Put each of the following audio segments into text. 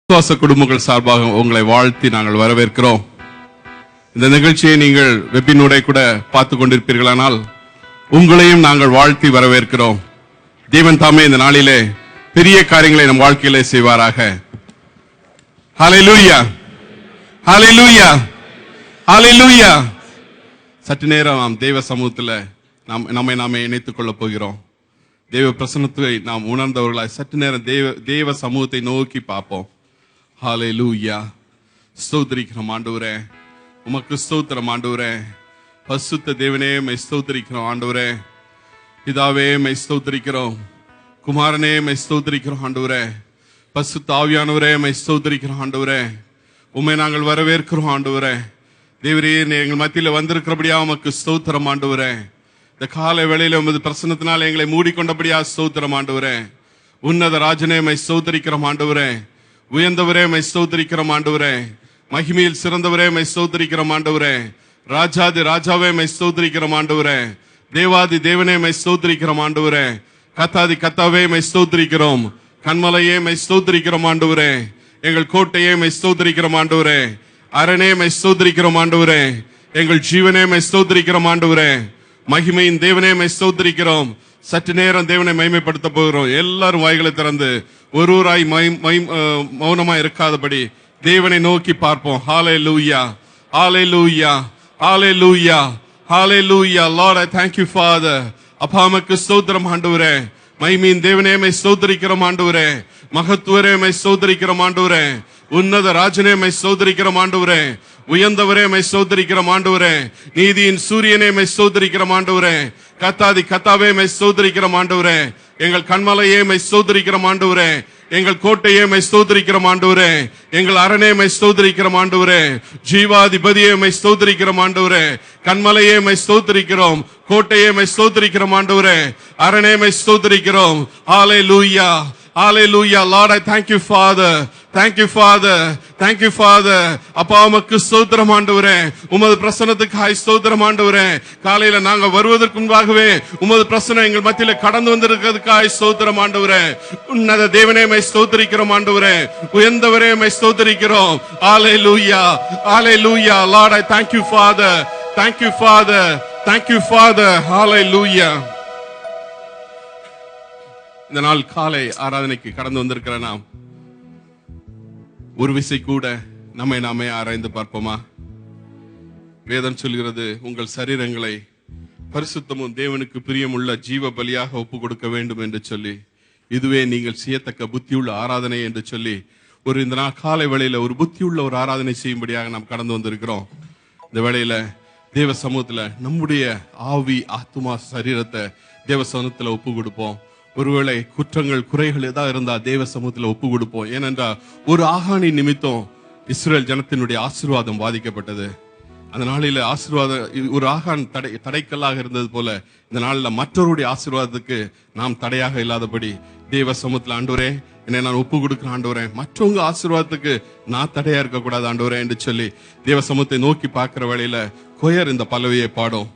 விசுவாச குடும்பங்கள் சார்பாக உங்களை வாழ்த்தி நாங்கள் வரவேற்கிறோம். இந்த நிகழ்ச்சியை நீங்கள் வெப்பினூடே கூட பார்த்து கொண்டிருப்பீர்களானால் உங்களையும் நாங்கள் வாழ்த்தி வரவேற்கிறோம். தேவன் தாமே இந்த நாளிலே பெரிய காரியங்களை நம் வாழ்க்கையிலே செய்வாராக. ஹல்லேலூயா, ஹல்லேலூயா, ஹல்லேலூயா. சற்று நேரம் நாம் தேவ சமூகத்தில் நம்மை இணைத்துக் கொள்ளப் போகிறோம். தேவ பிரசன்னத்தை நாம் உணர்ந்தவர்களாய் சற்று நேரம் தேவ சமூகத்தை நோக்கி பார்ப்போம். ஹல்லேலூயா. ஸ்தோத்திரிக்கிறோம் ஆண்டவரே, உமக்கு ஸ்தோத்திரம் ஆண்டவரே. பரிசுத்த தேவனே மை ஸ்தோத்திரிக்கிறோம் ஆண்டவரே. பிதாவே மை ஸ்தோத்திரிக்கிறோம், குமாரனே மை ஸ்தோத்திரிக்கிறோம் ஆண்டவரே. பரிசுத்த ஆவியானவரே மை ஸ்தோத்திரிக்கிறோம் ஆண்டவரே. உம்மை நாங்கள் வரவேற்கிறோம் ஆண்டவரே. தேவரே, எங்கள் மத்தியில் வந்திருக்கிறபடியா உமக்கு ஸ்தோத்திரம் ஆண்டவரே. இந்த காலை வேளையில உமது பிரசன்னத்தினால் எங்களை மூடிக்கொண்டபடியா ஸ்தோத்திரம் ஆண்டவரே. உன்னத ராஜனே மை ஸ்தோத்திரிக்கிறோம் ஆண்டவரே. உயர்ந்தவரே மை ஸ்தோத்திரிக்கிறோம் ஆண்டவரே. மகிமையில் சிறந்தவரே மை ஸ்தோத்திரிக்கிறோம் ஆண்டவரே. ராஜாதி ராஜாவே மை ஸ்தோத்திரிக்கிறோம் ஆண்டவரே. தேவாதி தேவனே மை ஸ்தோத்திரிக்கிறோம் ஆண்டவரே. கத்தாதி கத்தாவே மை ஸ்தோத்திரிக்கிறோம். கண்மலையே மை ஸ்தோத்திரிக்கிறோம் ஆண்டவரே. எங்கள் கோட்டையே மை ஸ்தோத்திரிக்கிறோம் ஆண்டவரே. அரணே மை ஸ்தோத்திரிக்கிறோம் ஆண்டவரே. எங்கள் ஜீவனே மை ஸ்தோத்திரிக்கிறோம் ஆண்டவரே. மகிமையின் தேவனே மை ஸ்தோத்திரிக்கிறோம். சற்று நேரம் தேவனை மகிமைப்படுத்த போகிறோம். எல்லாரும் வாய்களை திறந்து ஒருவராய் மௌனமா இருக்காதபடி தேவனை நோக்கி பார்ப்போம். ஹல்லேலூயா, ஹல்லேலூயா, ஹல்லேலூயா, ஹல்லேலூயா. Lord, I thank you Father. அப்பா உமக்கு ஸ்தோத்திரம் ஆண்டவரே. மகிமையின் தேவனே மை ஸ்தோத்திரிக்கிறோம் ஆண்டவரே. மகத்துவரே மை ஸ்தோத்திரிக்கிறோம் ஆண்டவரே. உன்னத ராஜனே மை ஸ்தோத்திரிக்கிறோம் ஆண்டவரே. உயர்ந்தவரே மை ஸ்தோத்திரிக்கிறோம் ஆண்டவரே. நீதியின் சூரியனே மை ஸ்தோத்திரிக்கிறோம் ஆண்டவரே. கத்தாதி கத்தாவே மை ஸ்தோத்திரிக்கிறோம் ஆண்டவரே. எங்கள் கண்மலையே மை ஸ்தோத்திரிக்கிறோம் ஆண்டவரே. எங்கள் கோட்டையே மை ஸ்தோத்திரிக்கிறோம் ஆண்டவரே. எங்கள் அரணே மை ஸ்தோத்திரிக்கிறோம் ஆண்டவரே. ஜீவாதிபதியே மை ஸ்தோத்திரிக்கிறோம் ஆண்டவரே. கண்மலையே மை ஸ்தோத்திரிக்கிறோம். கோட்டையே மை ஸ்தோத்திரிக்கிறோம் ஆண்டவரே. அரணே மை ஸ்தோத்திரிக்கிறோம். ஹல்லேலூயா, ஹல்லேலூயா. Lord, I thank you Father. Thank you Father. Thank you Father. அப்பா உமக்கு ஸ்தோத்திரம் ஆண்டவரே. உமது பிரசன்னத்துக்காய் ஸ்தோத்திரம் ஆண்டவரே. காலையில நாங்க வருவதற்கு முன்பாகவே உமது பிரசன்னம் எங்கள் மத்தியில கடந்து வந்திருக்கிறதுக்காய் ஸ்தோத்திரம் ஆண்டவரே. உன்னத தேவனே மை ஸ்தோத்திரிக்கிறோம் ஆண்டவரே. உயர்ந்தவரே மை ஸ்தோத்திரிக்கிறோம். ஹல்லேலூயா, ஹல்லேலூயா. Lord, I thank you Father. Thank you Father. Thank you Father. Hallelujah. இந்த நாள் காலை ஆராதனைக்கு கடந்து வந்திருக்கிற நாம் ஒரு விசை கூட நம்மை நாமே ஆராய்ந்து பார்ப்போமா? வேதம் சொல்கிறது, உங்கள் சரீரங்களை பரிசுத்தமும் தேவனுக்கு பிரியமுள்ள ஜீவ பலியாக ஒப்பு கொடுக்க வேண்டும் என்று சொல்லி, இதுவே நீங்கள் செய்யத்தக்க புத்தியுள்ள ஆராதனை என்று சொல்லி இந்த நாள் காலை வேளையில ஒரு புத்தியுள்ள ஒரு ஆராதனை செய்யும்படியாக நாம் கடந்து வந்திருக்கிறோம். இந்த வேளையில தேவ சமூகத்துல நம்முடைய ஆவி ஆத்துமா சரீரத்தை தேவ சமூகத்துல ஒப்பு கொடுப்போம். ஒருவேளை குற்றங்கள் குறைகள் ஏதாவது இருந்தா தேவ சமூகத்துல ஒப்பு கொடுப்போம். ஏனென்றால் ஒரு ஆகாணி நிமித்தம் இஸ்ரேல் ஜனத்தினுடைய ஆசீர்வாதம் பாதிக்கப்பட்டது. அந்த நாளில ஆசீர்வாதம் ஒரு ஆகான் தடைக்கல்லாக இருந்தது போல இந்த நாளில் மற்றவருடைய ஆசீர்வாதத்துக்கு நாம் தடையாக இல்லாதபடி தேவ சமூகத்துல, ஆண்டவரே என்னை நான் ஒப்பு கொடுக்கிறேன் ஆண்டவரே, மற்றவங்க ஆசீர்வாதத்துக்கு நான் தடையா இருக்க கூடாது ஆண்டவரே என்று சொல்லி தேவ சமூகத்தை நோக்கி பார்க்கிற வேளையில கொயர் இந்த பல்லவியை பாடும்.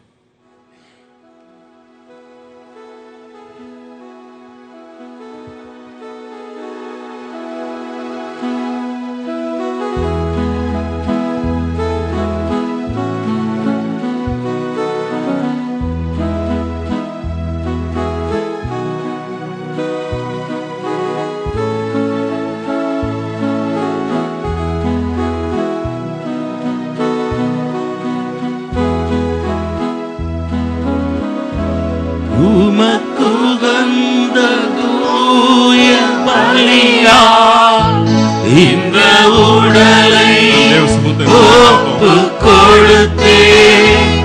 உமக்குகந்த தூய பலியால் இந்த உடலை ஒப்பு கொடுத்தேன்.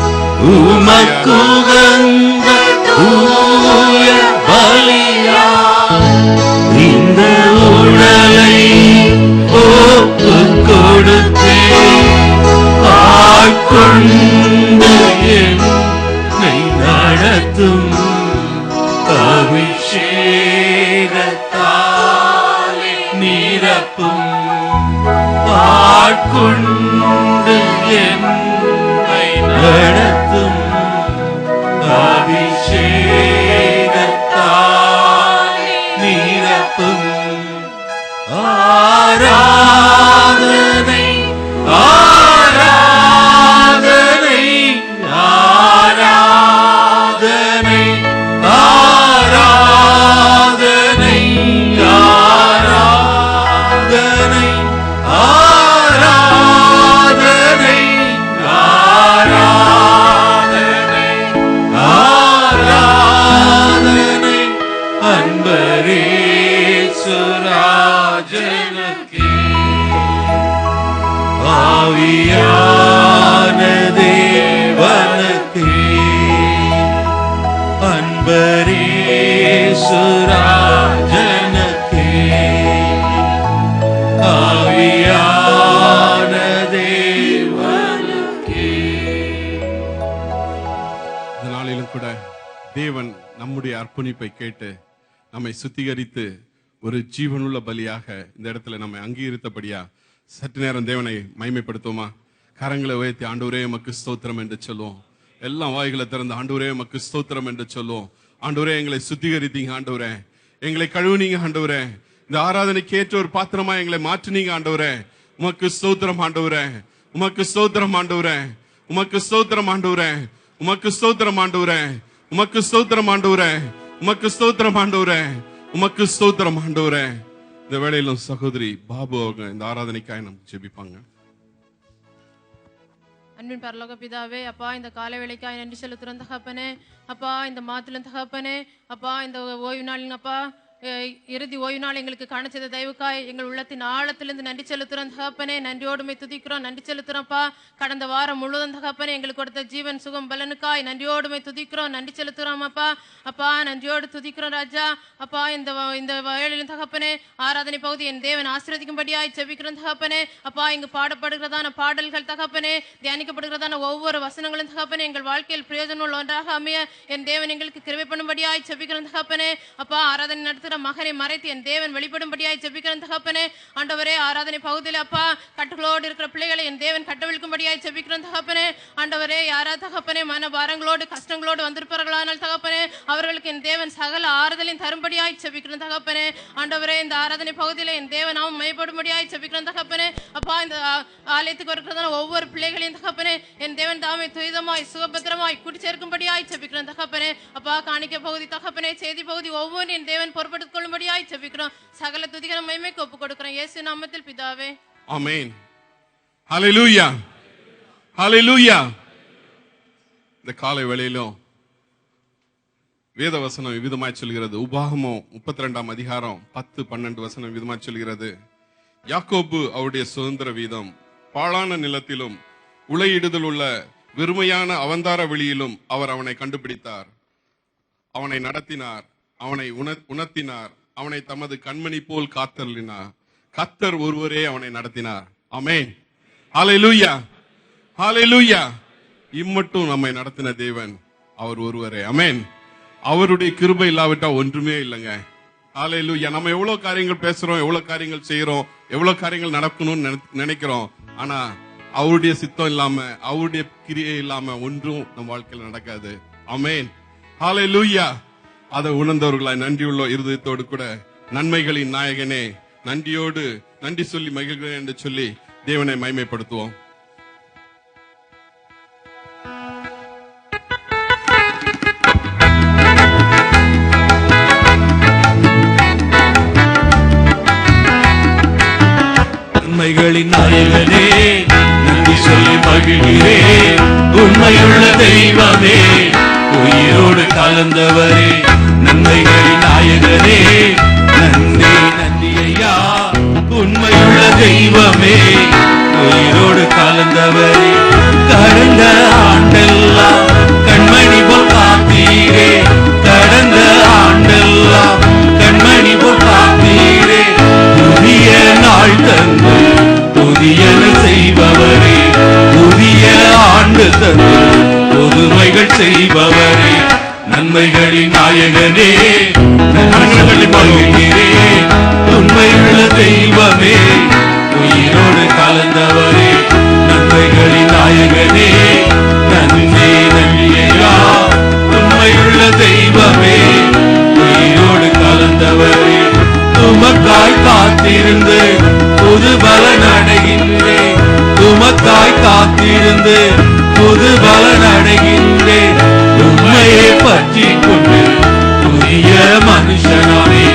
உமக்குகந்த தூய பலியால் இந்த உடலை ஒப்பு கொடுத்தேன். ஆட்கொண்டு என்னை நடத்தும் அபிஷேகத்தாலே நிரப்பும். ஆட்கொண்டு என்னை நடத்தும் அபிஷேகத்தாலே நிரப்பும். ஆரா ஆராதனை ஆராதனை ஆராதனை அன்பரேசுராஜனுக்கே ஆவியான தேவனுக்கே அன்பரேசுராஜனுக்கே ஆவியான தேவனுக்கே. இந்த நாளிலும் கூட தேவன் நம்முடைய அர்ப்பணிப்பை கேட்டு நம்மை சுத்திகரித்து ஒரு ஜீவனுள்ள பலியாக இந்த இடத்துல நம்மை அங்கீகரித்தபடியா சற்று நேரம் தேவனை மகிமைப்படுத்துவோமா? கரங்களை உயர்த்தி ஆண்டவரே உமக்கு ஸ்தோத்திரம் என்று சொல்லுவோம். எல்லாம் வாய்களை திறந்து ஆண்டவரே உமக்கு ஸ்தோத்திரம் என்று சொல்லுவோம். ஆண்டவரே எங்களை சுத்திகரித்தீங்க, ஆண்டவரே எங்களை கழுவுனீங்க, ஆண்டவரே இந்த ஆராதனைக்கு ஏற்ற ஒரு பாத்திரமா எங்களை மாற்றினீங்க, ஆண்டவரே உமக்கு ஸ்தோத்திரம், ஆண்டவரே உமக்கு ஸ்தோத்திரம், ஆண்டவரே உமக்கு ஸ்தோத்திரம், ஆண்டவரே உமக்கு ஸ்தோத்திரம், ஆண்டவரே உமக்கு ஸ்தோத்திரம், ஆண்டவரே உமக்கு ஸ்தோத்திரம், ஆண்டவரே உமக்கு ஸ்தோத்திரம், ஆண்டவரே. இந்த வேளையிலும் சகோதரி பாபு அவங்க இந்த ஆராதனைக்காக நமக்கு ஜெபிப்பாங்க. அன்பின் பரலோக பிதாவே, அப்பா இந்த காலை வேளைக்காய் நன்றி செலுத்துறோம் தகப்பனே. அப்பா இந்த மாத்திரம் தகப்பனே, அப்பா இந்த ஓய்வு நாளுங்க அப்பா, இறுதி ஓய்வு நாள் எங்களுக்கு காண செய்த தயவுக்காய் எங்கள் உள்ளத்தின் ஆழத்திலிருந்து நன்றி செலுத்துறோம் தகப்பனே. நன்றியோடுமை துதிக்கிறோம், நன்றி செலுத்துறோம்ப்பா. கடந்த வாரம் முழுவதும் தகப்பனே எங்களுக்கு கொடுத்த ஜீவன் சுகம் பலனுக்காய் நன்றியோடுமை துதிக்கிறோம், நன்றி செலுத்துறோம் அப்பா. அப்பா நன்றியோடு துதிக்கிறோம் ராஜா. அப்பா இந்த வேளையிலும் தகப்பனே ஆராதனை பகுதி என் தேவன் ஆசீர்வதிக்கும்படியாய் ஜெபிக்கிறோம் தகப்பனே. அப்பா இங்கு பாடப்படுகிறதான பாடல்கள் தகப்பனே, தியானிக்கப்படுகிறதான ஒவ்வொரு வசனங்களும் தகப்பனே எங்கள் வாழ்க்கையில் பிரயோஜனம் உள்ள ஒன்றாக அமைய என் தேவன் எங்களுக்கு கிருபை பண்ணும்படியாய் ஜெபிக்கிறோம் தகப்பனே. அப்பா ஆராதனை நடத்துகிற மகனை மறைத்து என் தேவன் வெளிப்படும்படியாய் ஜெபிக்கிறோம் தகப்பனே. ஆண்டவரே ஆராதனை பகுதியில் அப்பா கட்டுகளோடு இருக்கிற பிள்ளைகளை என் தேவன் கட்டவிழ்க்கும்படியாய் ஜெபிக்கிறோம் தகப்பனே. ஆண்டவரே யாரா தகப்பனே மன பாரங்களோடு கஷ்டங்களோடு வந்திருப்பார்களானால் தகப்பனே அவர்களுக்கு என் தேவன் சகல ஆறுதலையும் தரும்படியாய் ஜெபிக்கிறோம் தகப்பனே. ஆண்டவரே இந்த ஆராதனை பகுதியில் என் தேவன் நாமம் மையப்படும்படியாய் ஜெபிக்கிறோம் தகப்பனே. அப்பா இந்த ஆலயத்துக்கு வருகிறதான ஒவ்வொரு பிள்ளைகளையும் தகப்பனே என் தேவன் தாமே துரிதமாய் சுகபத்திரமாய் கூட்டி சேர்க்கும்படியாய் ஜெபிக்கிறோம் தகப்பனே. அப்பா காணிக்க பகுதி தகப்பனே, செய்தி பகுதி ஒவ்வொரு என் தேவன் பொறுப்படுத்திக் கொள்ளும்படியாய் ஜெபிக்கிறோம். சகல துதிகர மகிமைக்கு ஒப்புக் கொடுக்கிறோம் இயேசு நாமத்தில் பிதாவே, ஆமென். ஹல்லேலூயா, ஹல்லேலூயா. இந்த காலை வேளையிலும் வேத வசனம் விதமாய் சொல்கிறது. உபாகமம் 32 அதிகாரம் 10-12 வசனம் விதமாய் சொல்கிறது. யாக்கோபு அவருடைய சுதந்திர வீதம் பாழான நிலத்திலும் உளையிடுதல் உள்ள வெறுமையான அவந்தார வெளியிலும் அவர் அவனை கண்டுபிடித்தார், அவனை நடத்தினார், அவனை உணர்த்தினார், அவனை தமது கண்மணி போல் காத்தருளினார். கர்த்தர் ஒருவரே அவனை நடத்தினார். ஆமென். ஹல்லேலூயா, ஹல்லேலூயா. இம்மட்டும் நம்மை நடத்தின தேவன் அவர் ஒருவரே. ஆமென். அவருடைய கிருபை இல்லாவிட்டா ஒன்றுமே இல்லைங்க. ஹல்லேலூயா. நம்ம எவ்வளவு காரியங்கள் பேசுறோம், எவ்வளவு காரியங்கள் செய்யறோம், எவ்வளவு காரியங்கள் நடக்கணும்னு நினைக்கிறோம். ஆனா அவருடைய சித்தம் இல்லாம, அவருடைய கிரியை இல்லாம ஒன்றும் நம் வாழ்க்கையில் நடக்காது. ஆமென். ஹல்லேலூயா. அதை உணர்ந்தவர்களாய் நன்றியுள்ள இருதயத்தோடு கூட நன்மைகளின் நாயகனே நன்றியோடு நன்றி சொல்லி மகிழ்கிறேன் என்று சொல்லி தேவனை மகிமைப்படுத்துவோம். நன்மைகளின் நாயகனே நன்றி சொல்லி மகிழ்கிறேன். உண்மையுள்ள தெய்வமே, உயிரோடு கலந்தவரே, நன்மைகளின் நாயகனே நன்றி நன்றி ஐயா. உண்மையுள்ள தெய்வமே, உயிரோடு கலந்தவரே, கடந்த ஆண்டெல்லாம் கண்மணி போல் காத்தீரே, கடந்த ஆண்டெல்லாம் கண்மணி போல் காத்தீரே, புதிய நாள் தந்து புதியன செய்பவரே, புதிய ஆண்டு தந்து புதுமைகள் செய்பவரே, நன்மைகளின் நாயகனே நன்மைகளை பகிர்கிறேன். உண்மையுள்ள தெய்வமே, உயிரோடு கலந்தவரே, நன்மைகளின் நாயகனே நன்றி நன்றி ஐயா. உண்மையுள்ள தெய்வமே, உயிரோடு கலந்தவரே, உமக்காய் காத்திருந்து புது பலன் அடைகின்றேன், உமக்காய் காத்திருந்து புது பலன் அடைகின்றேன். உண்மையை பற்றி கொண்டு புதிய மனுஷனானே,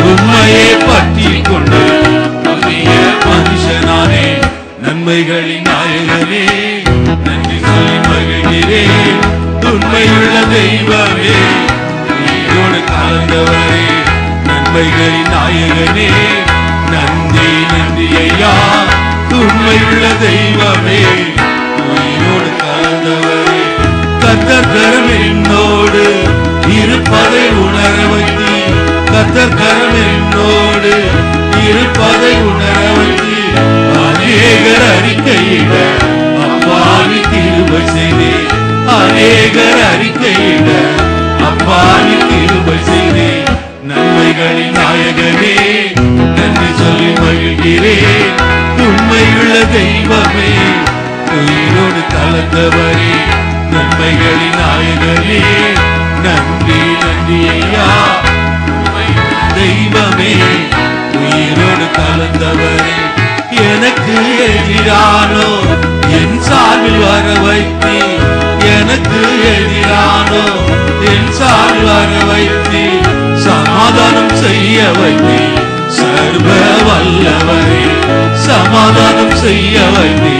உண்மையை பற்றி கொண்டு புதிய நன்மைகளின் நாயகனே நன்றி சொல்லி மகிழ்கிறேன். உண்மையுள்ள தெய்வமே உயிரோடு கலந்தவரே நன்மைகளின் நாயகனே நன்றி நன்றி ஐயா. உண்மையுள்ள தெய்வமே உயிரோடு கலந்தவரே கர்த்தர் கரம் என்னோடு இருப்பதை உணர வைத்து கர்த்தர் கரம் என்னோடு இருப்பதை உணர வைத்து அநேகர் அறிக்கையிட அப்பாவி கிருபை செய்தே அநேகர் அறிக்கையிட அப்பாவி கிருபை செய்தே நன்மைகளின் நாயகனே நன்றி சொல்லி மகிழ்கிறேன். உண்மையுள்ள தெய்வமே உயிரோடு கலந்தவரே நன்மைகளின் நாயகனே நன்றி நன்றி ஐயா. தெய்வமே உயிரோடு கலந்தவரே எனக்கு எதிரானோ என் சார்பில் வர வைத்தே எனக்கு எதிரானோ என் சார்பில் வர வைத்தே சமாதானம் செய்ய வைத்தே சர்வ வல்லவரே சமாதானம் செய்ய வைத்தே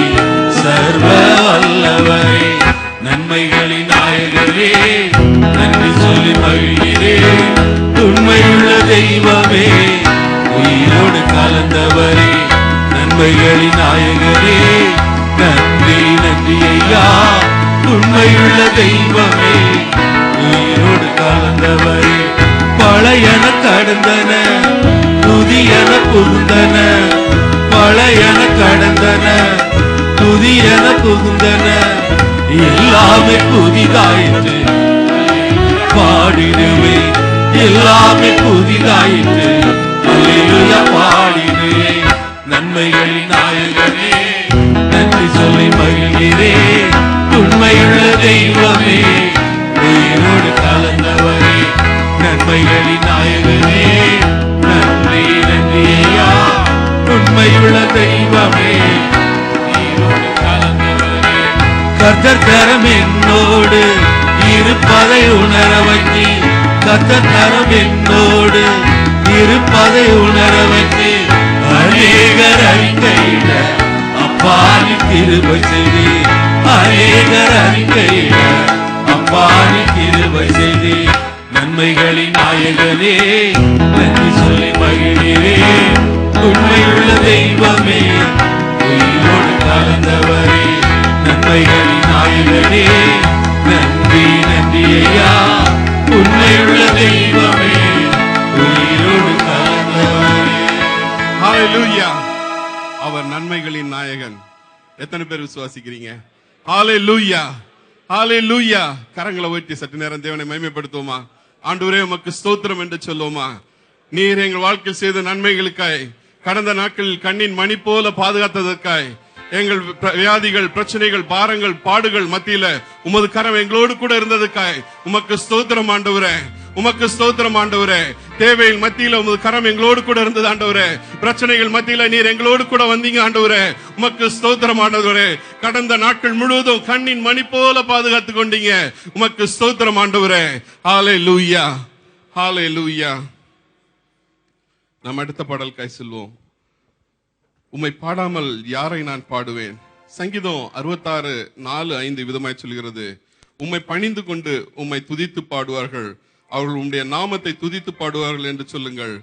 சர்வ வல்லவரே நன்மைகளின் நாயகரே நன்றி சொல்லி மகிழ்கிறேன். உண்மையுள்ள தெய்வமே உயிரோடு கலந்தவரே நன்மைகளின் நாயகரே நன்றி நன்றி ஐயா. உண்மையுள்ள தெய்வமே உயிரோடு கலந்தவரே பழையன கடந்தன புதியன புகுந்தன பழையன கடந்தன புதியன புகுந்தன எல்லாமே புதிதாயிற்று பாடிடுவே எல்லாமே புதிதாயிற்று அல்லேலூயா பாடிடுவே நன்மைகளின் நாயகனே நன்றி சொல்லி மகிழ்கிறேன். உண்மையுள்ள தெய்வமே உயிரோடு கலந்தவரே நன்மைகளின் நாயகனே நன்றி நன்றி ஐயா. உண்மையுள்ள தெய்வமே உயிரோடு கலந்தவரே கர்த்தர் கரம் என்னோடு இருப்பதை உணர வைத்து கர்த்தர் கரம் என்னோடு இருப்பதை உணர வைத்து அநேகர் அறிக்கையிட அப்பாவி கிருபை செய்தே அநேகர் அறிக்கையிட அப்பாவி கிருபை செய்தே நன்மைகளின் நாயகனே நன்றி சொல்லி மகிழ்கிறேன். உண்மையுள்ள தெய்வமே உயிரோடு கலந்தவரே நன்மைகளின் நாயகனே நன்றி நன்றி ஐயா. உண்மையுள்ள தெய்வமே உயிரோடு கலந்தவரே. ஹalleluya. அவர் நன்மைகளின் நாயகன். எத்தனை பேர் விசுவாசிக்கிறீங்க? ஹalleluya ஹalleluya. கரங்களை உயர்த்தி சற்று நேரம் தேவனை மகிமைப்படுத்துவோமா? ஆண்டவரே உமக்கு ஸ்தோத்திரம் என்று சொல்லுவோமா? நீர் எங்கள் வாழ்க்கையில் செய்த நன்மைகளுக்காய் கடந்த நாட்களில் கண்ணின் மணி போல பாதுகாத்ததற்காய் எங்கள் வியாதிகள் பிரச்சனைகள் பாரங்கள் பாடுகள் மத்தியில உமது கரம் எங்களோடு கூட இருந்ததுக்காய் உமக்கு ஸ்தோத்திரம் ஆண்டவரே. உமக்கு ஸ்தோத்திரம் ஆண்டவரே. தேவையில் மத்தியில உமது கரம் எங்களோடு கூட இருந்தது ஆண்டவரே. பிரச்சனைகள் மத்தியில நீர் எங்களோடு கூட வந்தீங்க ஆண்டவரே. உமக்கு ஸ்தோத்திரம் ஆண்டவரே. கடந்த நாட்கள் முழுவதும் கண்ணின் மணி போல பாதுகாத்து கொண்டீங்க. உமக்கு ஸ்தோத்திரம் ஆண்டவரே. ஹalleluya ஹalleluya. நாம் அடுத்த பாடலுக்காய் செல்வோம். உம்மை பாடாமல் யாரை நான் பாடுவேன். சங்கீதம் 66:4-5 விதமாய் சொல்கிறது, உம்மை பணிந்து கொண்டு உம்மை துதித்து பாடுவார்கள், அவர்கள் உம்முடைய நாமத்தை துதித்து பாடுவார்கள் என்று சொல்லுங்கள்.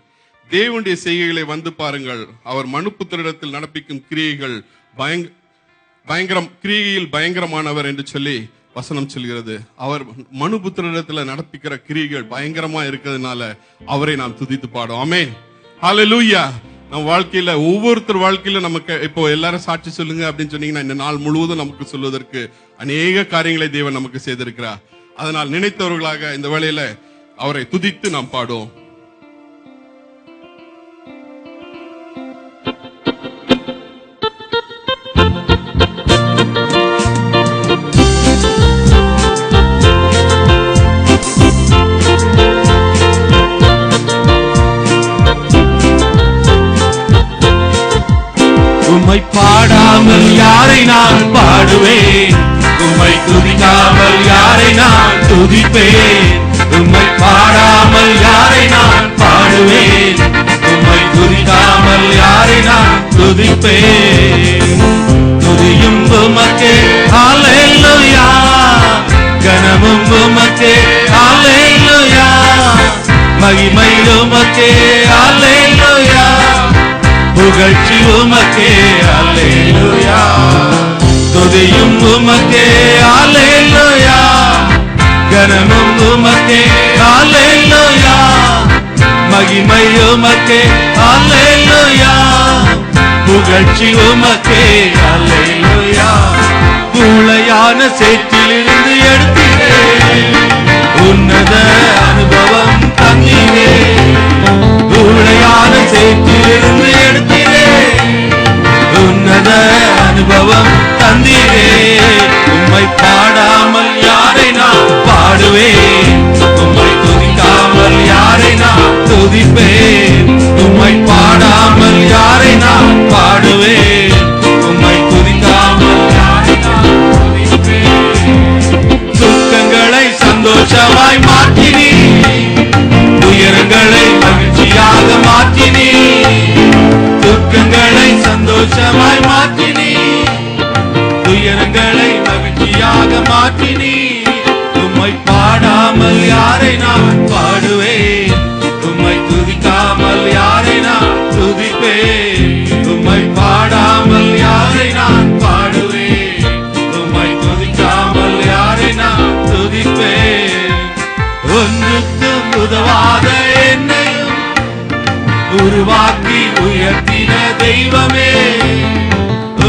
தேவனுடைய செய்கைகளை வந்து பாருங்கள், அவர் மனுப்புத்திரிடத்தில் நடப்பிக்கும் கிரியைகள் கிரியையில் பயங்கரமானவர் என்று சொல்லி வசனம் சொல்கிறது. அவர் மனுபுத்திரிடத்தில் நடப்பிக்கிற கிரியைகள் பயங்கரமா இருக்கிறதுனால அவரை நாம் துதித்து பாடுவோம். ஆமென் ஹalleluya. நம்ம வாழ்க்கையில ஒவ்வொருத்தர் வாழ்க்கையில நமக்கு இப்போ எல்லாரும் சாட்சி சொல்லுங்க அப்படின்னு சொன்னீங்கன்னா இந்த நாள் முழுவதும் நமக்கு சொல்வதற்கு அநேக காரியங்களை தேவன் நமக்கு செய்திருக்கிறார். அதனால் நினைத்தவர்களாக இந்த வேளையில அவரை துதித்து நாம் பாடுவோம். உம்மை பாடாமல் யாரை நான் பாடுவேன், உம்மை துதிக்காமல் யாரை நான் துதிப்பேன். உம்மை பாடாமல் யாரை நான் பாடுவேன், உம்மை துதிக்காமல் யாரை நான் துதிப்பேன். உமக்கே அல்லேலூயா. துதியும் உமக்கே அல்லேலூயா. கனமும் உமக்கே அல்லேலூயா. மகிமை உமக்கே அல்லேலூயா. புகழ்ச்சி உமக்கே அல்லேலூயா. பூளையான சேற்றிலிருந்து எடுத்தீரே, உன்னத அனுபவம் தந்தீரே. பூளையான சேற்றிலிருந்து எடுத்தீரே, உன்னத அனுபவம் தந்தீரே. உம்மை பாடாமல் யாரை நான் பாடுவேன், உம்மை துதிக்காமல் யாரை நான் துதிப்பேன். உம்மை பாடாமல் யாரை நான் பாடுவேன், உம்மை துதிக்காமல் யாரை நான் துதிப்பேன். துக்கங்களை சந்தோஷமாய் மாற்றினீ, துயரங்களை மகிழ்ச்சியாக மாற்றினீ. துக்கங்களை சந்தோஷமாய் மாற்றினீ, துயரங்களை மகிழ்ச்சியாக மாற்றினீ. உம்மை பாடாமல் யாரை நான் பாடுவேன், உம்மை துதிக்காமல் யாரை நான் துதிப்பேன். உம்மை பாடாமல் யாரை நான் பாடுவேன், உம்மை துதிக்காமல் யாரை நான் துதிப்பேன். ஒன்றுக்கும் உதவாத என்னையும் உருவாக்கி உயர்த்தின தெய்வமே,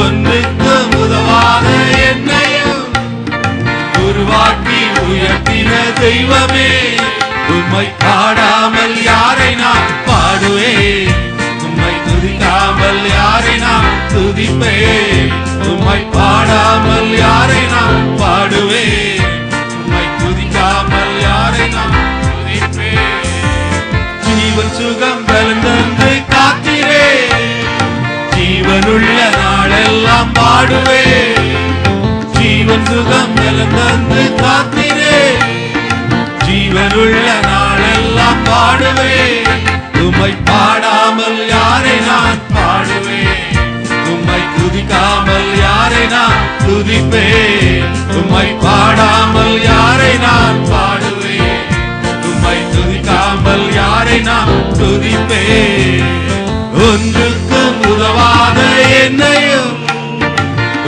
ஒன்றுக்கும் உதவாத என்னையும் உருவாக்கி உயர்த்தின தெய்வமே. உம்மை பாடாமல் யாரை நான் பாடுவேன், உம்மை துதிக்காமல் யாரை நான் துதிப்பேன். உம்மை பாடாமல் யாரை நான் பாடுவேன், உம்மை துதிக்காமல் யாரை நான் துதிப்பேன். ஜீவன் சுகம் பலந்தந்து காத்திரே, ஜீவனுள்ள நாளெல்லாம் பாடுவேன். ஜீவன் சுகம் பலந்தந்து காத்திரே, ஜீவனுள்ள நாளெல்லாம் பாடுவேன். உம்மை பாடாமல் யாரை நான் பாடுவேன், உம்மை துதிக்காமல் யாரை நான் துதிப்பேன். உம்மை பாடாமல் யாரை நான் பாடுவேன், உம்மை துதிக்காமல் யாரை நான் துதிப்பேன். ஒன்றுக்கும் உதவாத என்னையும்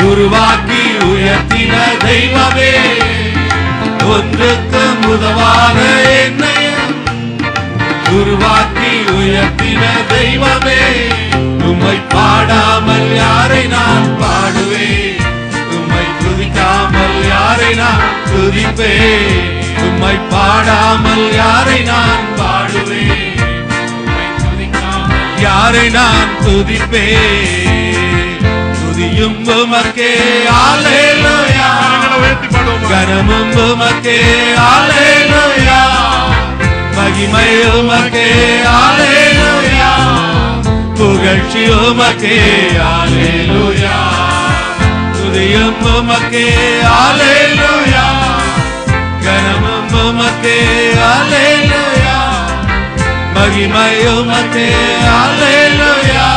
உருவாக்கி உயர்த்தின தெய்வமே, ஒன்றுக்கும் உதவாத என்னையும் உருவாக்கி உயர்த்தின தெய்வமே. உம்மை பாடாமல் யாரை நான் பாடுவேன், உம்மை துதிக்காமல் யாரை நான் துதிப்பேன். உம்மை பாடாமல் யாரை நான் பாடுவேன், உம்மை துதிக்காமல் யாரை நான் துதிப்பேன். துதியும் உமக்கே அல்லேலூயா. கனமும் உமக்கே அல்லேலூயா. மகிமை உமக்கே அல்லேலூயா. புகழ்ச்சி உமக்கே அல்லேலூயா. துதியும் உமக்கே அல்லேலூயா. கனமும் உமக்கே அல்லேலூயா. மகிமை உமக்கே அல்லேலூயா.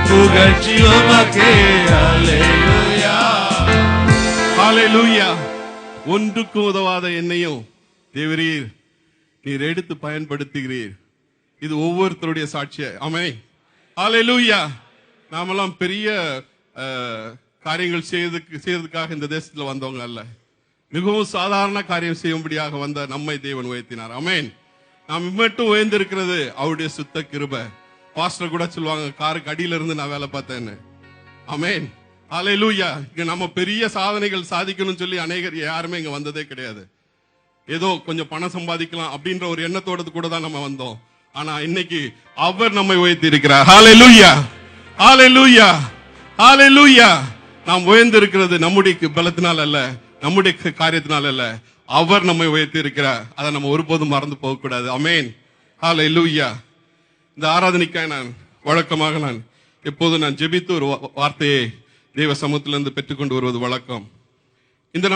புகழ்ச்சி உமக்கே அல்லேலூயா. ஹalleluya. ஒன்றுக்கும் உதவாத என்னையும் தேவரீர் நீர் எடுத்து பயன்படுத்துகிறீர். இது ஒவ்வொருத்தருடைய சாட்சிய. ஆமென். ஹalleluya. நாமெல்லாம் பெரிய காரியங்கள் செய்யறதுக்காக இந்த தேசத்துல வந்தவங்க அல்ல. மிகவும் சாதாரண காரியம் செய்யும்படியாக வந்த நம்மை தேவன் உயர்த்தினார். ஆமென். நாம் மட்டும் உயர்ந்திருக்கிறது அவருடைய சுத்த கிருபை. பாஸ்டர் கூட சொல்லுவாங்க, காருக்கு அடியில இருந்து நான் வேலை பார்த்தேன்னு. ஆமென். ஹalleluya. இங்க நம்ம பெரிய சாதனைகள் சாதிக்கணும்னு சொல்லி அநேகர் யாருமே இங்க வந்ததே கிடையாது. ஏதோ கொஞ்சம் பணம் சம்பாதிக்கலாம் அப்படின்ற ஒரு எண்ணத்தோட கூட தான் நம்ம வந்தோம். ஆனா இன்னைக்கு அவர் நம்மை உயர்த்தி இருக்கிறார். ஹalleluya. ஹalleluya. ஹalleluya. நாம் உயர்ந்திருக்கிறது நம்முடைய பலத்தினால் அல்ல, நம்முடைய காரியத்தினால் அல்ல. அவர் நம்மை உயர்த்தி இருக்கிறார். அதை நம்ம ஒருபோதும் மறந்து போக கூடாது. ஆமென். ஹalleluya. இந்த ஆராதனைக்காக நான் வழக்கமாக எப்போது நான் ஜெபித்து ஒரு வார்த்தையை தேவ சமூகத்திலிருந்து பெற்றுக்கொண்டு வருவது வழக்கம்.